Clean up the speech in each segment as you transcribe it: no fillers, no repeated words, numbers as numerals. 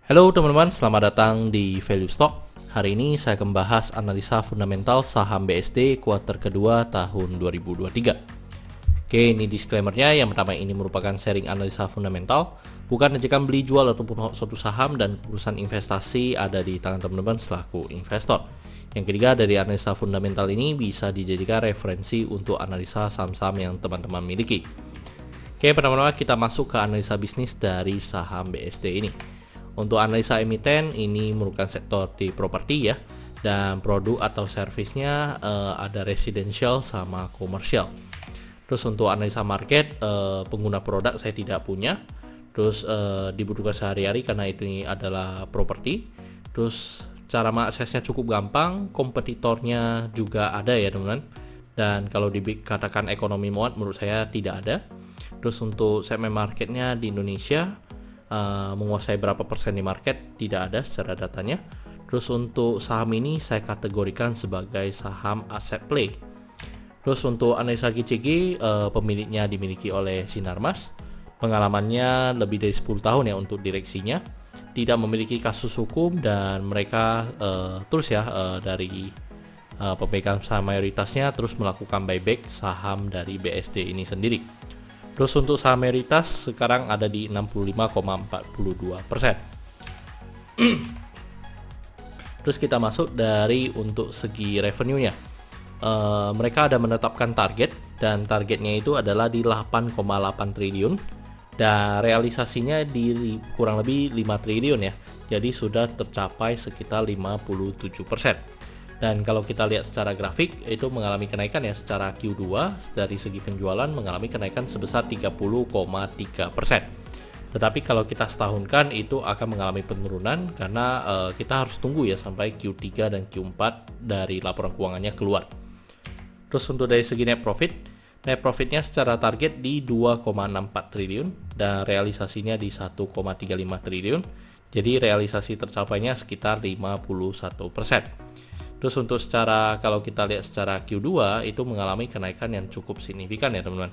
Halo teman-teman, selamat datang di Value Stock. Hari ini saya akan bahas analisa fundamental saham BSD kuartal kedua tahun 2023. Oke, ini disclaimer-nya. Yang pertama, ini merupakan sharing analisa fundamental, bukan ajakan beli jual ataupun suatu saham, dan keputusan investasi ada di tangan teman-teman selaku investor. Yang ketiga, dari analisa fundamental ini bisa dijadikan referensi untuk analisa saham-saham yang teman-teman miliki. Oke, pertama-tama kita masuk ke analisa bisnis dari saham BSD ini. Untuk analisa emiten, ini merupakan sektor di properti ya, dan produk atau servisnya ada residential sama komersial. Terus untuk analisa market, pengguna produk saya tidak punya. Terus dibutuhkan sehari-hari karena ini adalah properti. Terus cara mengaksesnya cukup gampang, kompetitornya juga ada ya teman-teman. Dan kalau dikatakan ekonomi muat, menurut saya tidak ada. Terus untuk segmen marketnya di Indonesia, menguasai berapa persen di market tidak ada secara datanya. Terus untuk saham ini saya kategorikan sebagai saham asset play. Terus untuk analisa GCG, pemiliknya dimiliki oleh Sinarmas, pengalamannya lebih dari 10 tahun ya untuk direksinya, tidak memiliki kasus hukum, dan mereka terus ya dari pemegang saham mayoritasnya terus melakukan buyback saham dari BSD ini sendiri. Terus untuk saham mayoritas sekarang ada di 65,42%. Terus kita masuk dari untuk segi revenue-nya. Mereka ada menetapkan target, dan targetnya itu adalah di 8,8 triliun, dan realisasinya di kurang lebih 5 triliun ya. Jadi sudah tercapai sekitar 57%. Dan kalau kita lihat secara grafik, itu mengalami kenaikan ya secara Q2 dari segi penjualan mengalami kenaikan sebesar 30,3%. Tetapi kalau kita setahunkan itu akan mengalami penurunan karena kita harus tunggu ya sampai Q3 dan Q4 dari laporan keuangannya keluar. Terus untuk dari segi net profitnya secara target di 2,64 triliun dan realisasinya di 1,35 triliun. Jadi realisasi tercapainya sekitar 51%. Terus untuk kalau kita lihat secara Q2 itu mengalami kenaikan yang cukup signifikan ya teman-teman.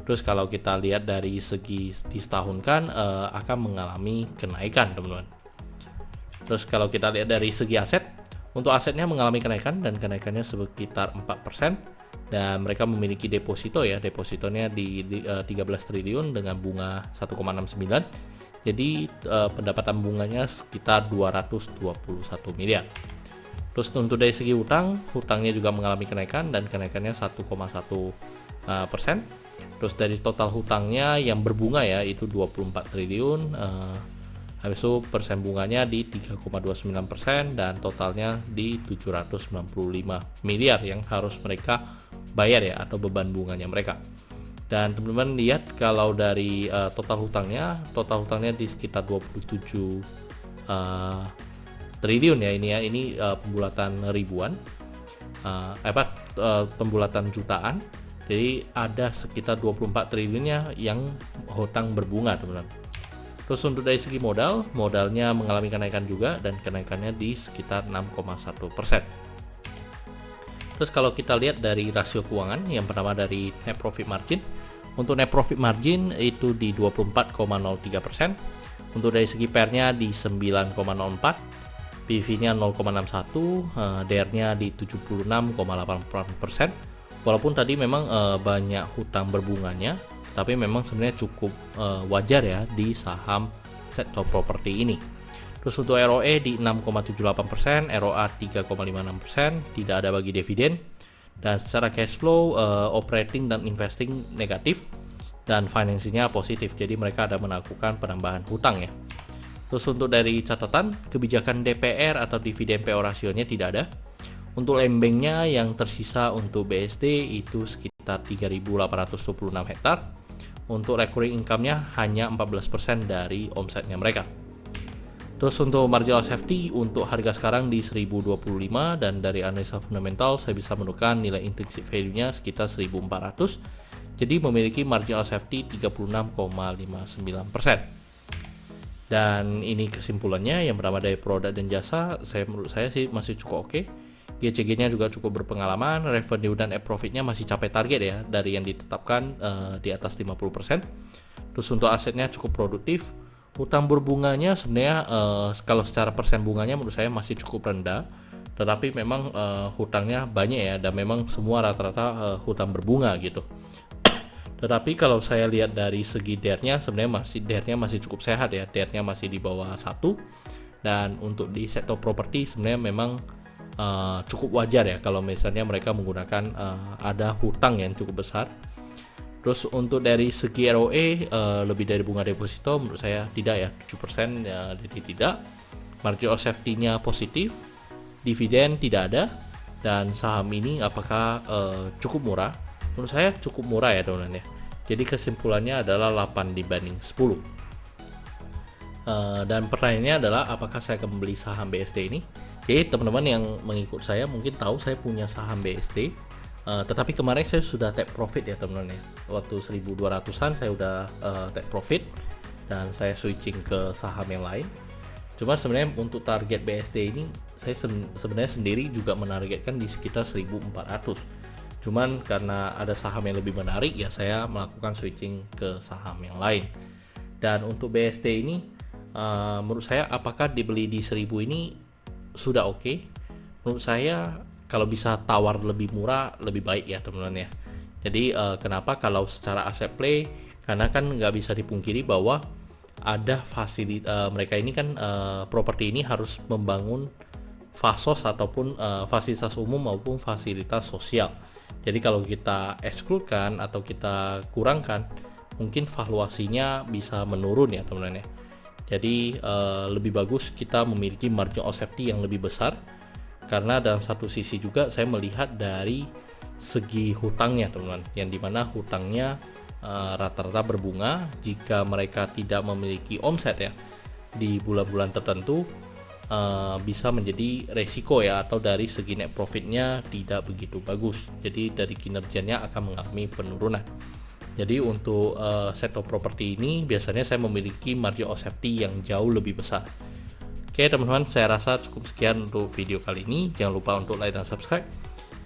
Terus kalau kita lihat dari segi disetahunkan akan mengalami kenaikan teman-teman. Terus kalau kita lihat dari segi aset, untuk asetnya mengalami kenaikan dan kenaikannya sekitar 4%, dan mereka memiliki deposito ya, depositonya di 13 triliun dengan bunga 1,69. Jadi pendapatan bunganya sekitar 221 miliar. Terus untuk dari segi hutangnya juga mengalami kenaikan dan kenaikannya 1,1%. Terus dari total hutangnya yang berbunga ya itu 24 triliun. Habis itu persen bunganya di 3,29% dan totalnya di 795 miliar yang harus mereka bayar ya, atau beban bunganya mereka. Dan teman-teman lihat kalau dari total hutangnya di sekitar 27 triliun ya ini pembulatan ribuan, pembulatan jutaan. Jadi ada sekitar 24 triliunnya yang hutang berbunga teman-teman. Terus untuk dari segi modalnya mengalami kenaikan juga, dan kenaikannya di sekitar 6,1%. Terus kalau kita lihat dari rasio keuangan, yang pertama dari net profit margin. Untuk net profit margin itu di 24,03%. Untuk dari segi PER-nya di 9,04%. PV-nya 0,61, DR-nya di 76,8%. Walaupun tadi memang banyak hutang berbunganya, tapi memang sebenarnya cukup wajar ya di saham sektor properti ini. Terus untuk ROE di 6,78%, ROA 3,56%, tidak ada bagi dividen. Dan secara cash flow, operating dan investing negatif, dan financingnya positif. Jadi mereka ada melakukan penambahan hutang ya. Terus untuk dari catatan, kebijakan DPR atau dividen PO rasionya tidak ada. Untuk land banknya yang tersisa untuk BSD itu sekitar 3.826 hektar. Untuk recurring income-nya hanya 14% dari omsetnya mereka. Terus untuk marginal safety untuk harga sekarang di 1025, dan dari analisa fundamental saya bisa menemukan nilai intrinsic value-nya sekitar 1400. Jadi memiliki marginal safety 36,59%. Dan ini kesimpulannya, yang pertama dari produk dan jasa, menurut saya sih masih cukup oke. GCG-nya juga cukup berpengalaman, revenue dan net profit-nya masih capai target ya, dari yang ditetapkan di atas 50%. Terus untuk asetnya cukup produktif. Hutang berbunganya sebenarnya kalau secara persen bunganya menurut saya masih cukup rendah, tetapi memang hutangnya banyak ya, dan memang semua rata-rata hutang berbunga gitu. Tetapi kalau saya lihat dari segi DER-nya sebenarnya DER-nya masih cukup sehat ya, DER-nya masih di bawah 1. Dan untuk di sektor properti sebenarnya memang cukup wajar ya kalau misalnya mereka menggunakan ada hutang yang cukup besar. Terus untuk dari segi ROE lebih dari bunga deposito menurut saya tidak ya, 7% ya, jadi tidak. Margin of safety-nya positif, dividen tidak ada, dan saham ini apakah cukup murah? Menurut saya cukup murah ya teman-teman ya. Jadi kesimpulannya adalah 8/10. Dan pertanyaannya adalah apakah saya akan membeli saham BSD ini? Jadi teman-teman yang mengikut saya mungkin tahu saya punya saham BSD. Tetapi kemarin saya sudah take profit ya teman-teman ya. Waktu 1200-an saya udah take profit dan saya switching ke saham yang lain. Cuma sebenarnya untuk target BSD ini saya sebenarnya sendiri juga menargetkan di sekitar 1400. Cuman karena ada saham yang lebih menarik ya saya melakukan switching ke saham yang lain. Dan untuk BSD ini menurut saya apakah dibeli di 1000 ini sudah oke? Menurut saya kalau bisa tawar lebih murah lebih baik ya teman-teman ya. Jadi kenapa kalau secara asset play, karena kan nggak bisa dipungkiri bahwa ada fasilitas mereka ini kan properti ini harus membangun fasos ataupun fasilitas umum maupun fasilitas sosial. Jadi kalau kita excludekan atau kita kurangkan, mungkin valuasinya bisa menurun ya teman-teman ya. Jadi lebih bagus kita memiliki margin of safety yang lebih besar. Karena dalam satu sisi juga saya melihat dari segi hutangnya teman-teman, yang dimana hutangnya rata-rata berbunga. Jika mereka tidak memiliki omset ya di bulan-bulan tertentu, bisa menjadi resiko ya, atau dari segi net profitnya tidak begitu bagus. Jadi dari kinerjanya akan mengalami penurunan. Jadi untuk sektor properti ini biasanya saya memiliki margin of safety yang jauh lebih besar. Oke teman-teman, saya rasa cukup sekian untuk video kali ini. Jangan lupa untuk like dan subscribe.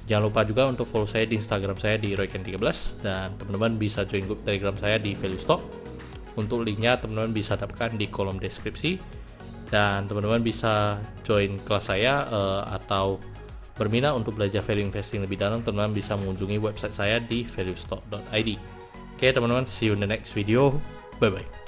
Jangan lupa juga untuk follow saya di Instagram saya di royken13. Dan teman-teman bisa join grup Telegram saya di Value Stock. Untuk linknya teman-teman bisa dapatkan di kolom deskripsi. Dan teman-teman bisa join kelas saya atau berminat untuk belajar value investing lebih dalam, teman-teman bisa mengunjungi website saya di valuestock.id. Oke teman-teman, see you in the next video. Bye-bye.